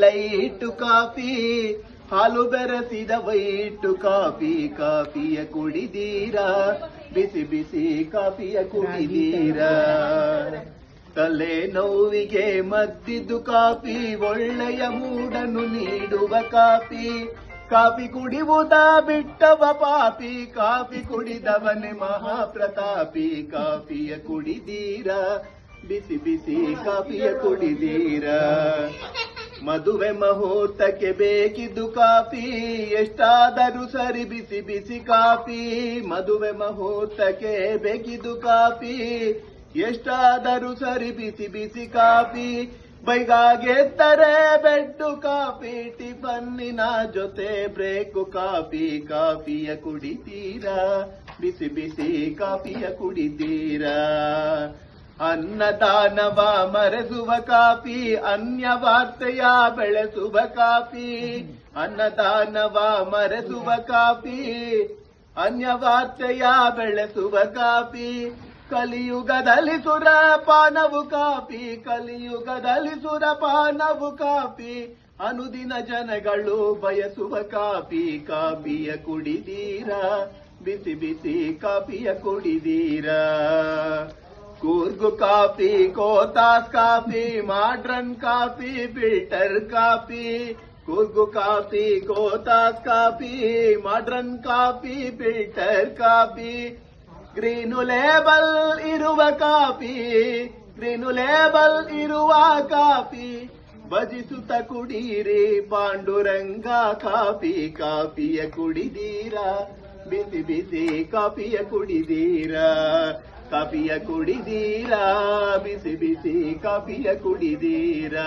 Light coffee, ಹಾಲು ಬೆರೆಸಿದ white coffee, ಕಾಫಿಯ ಕುಡಿದೀರಾ? ಬಿಸಿ ಬಿಸಿ ಕಾಫಿಯ ಕುಡಿದೀರಾ? ತಲೆ ನೋವಿಗೆ ಮದ್ದಿದ್ದು ಕಾಫಿ, ಒಳ್ಳೆಯ ಮೂಡನ್ನು ನೀಡುವ ಕಾಫಿ, ಕಾಫಿ ಕುಡಿಯುವುದ ಬಿಟ್ಟವ ಪಾಪಿ, ಕಾಫಿ ಕುಡಿದವನೇ ಮಹಾಪ್ರತಾಪಿ. ಕಾಫಿಯ ಕುಡಿದೀರಾ? ಬಿಸಿ ಬಿಸಿ ಕಾಫಿಯ ಕುಡಿದೀರಾ? ಮದುವೆ ಮುಹೂರ್ತಕ್ಕೆ ಬೇಕಿದ್ದು ಕಾಫಿ, ಎಷ್ಟಾದರೂ ಸರಿ ಬಿಸಿ ಬಿಸಿ ಕಾಫಿ. ಮದುವೆ ಮುಹೂರ್ತಕ್ಕೆ ಬೇಕಿದ್ದು ಕಾಫಿ, ಎಷ್ಟಾದರೂ ಸರಿ ಬಿಸಿ ಬಿಸಿ ಕಾಫಿ. ಬೈಗಾಗೆದ್ದರೆ ಬೆಡ್ಡು ಕಾಫಿ, ಟಿಫನ್ನಿನ ಜೊತೆ ಬ್ರೇಕು ಕಾಫಿ, ಕಾಫಿಯ ಕುಡಿತೀರಾ? ಬಿಸಿ ಬಿಸಿ ಕಾಫಿಯ ಕುಡಿತೀರಾ? ಅನ್ನದಾನವ ಮರೆಸುವ ಕಾಫಿ, ಅನ್ಯವಾರ್ತೆಯ ಬೆಳೆಸುವ ಕಾಫಿ, ಅನ್ನದಾನವ ಮರೆಸುವ ಕಾಫಿ, ಅನ್ಯವಾರ್ತೆಯ ಬೆಳೆಸುವ ಕಾಫಿ. ಕಲಿಯುಗದಲ್ಲಿ ಸುರಪಾನವು ಕಾಫಿ, ಕಲಿಯುಗದಲ್ಲಿ ಸುರಪಾನವು ಕಾಫಿ, ಅನುದಿನ ಜನಗಳು ಬಯಸುವ ಕಾಫಿ. ಕಾಫಿಯ ಕುಡಿದೀರಾ? ಬಿಸಿ ಬಿಸಿ ಕಾಫಿಯ ಕುಡಿದೀರಾ? Coorg coffee, Kothas coffee, modern coffee, filter coffee. Coorg coffee, Kothas coffee, modern coffee, filter coffee. Green label ಇರುವ ಕಾಫಿ, ಗ್ರೀನು ಲೇಬಲ್ ಇರುವ ಕಾಫಿ, ಭಜಿಸುತ್ತ ಕುಡೀರಿ ಪಾಂಡುರಂಗ ಕಾಫಿ. ಕಾಫಿಯ ಕುಡಿದೀರಾ? ಬಿಸಿ ಬಿಸಿ ಕಾಫಿಯ ಕುಡಿದೀರಾ? ಕಾಫಿಯ ಕುಡಿದೀರಾ? ಬಿಸಿ ಬಿಸಿ ಕಾಫಿಯ ಕುಡಿದೀರಾ?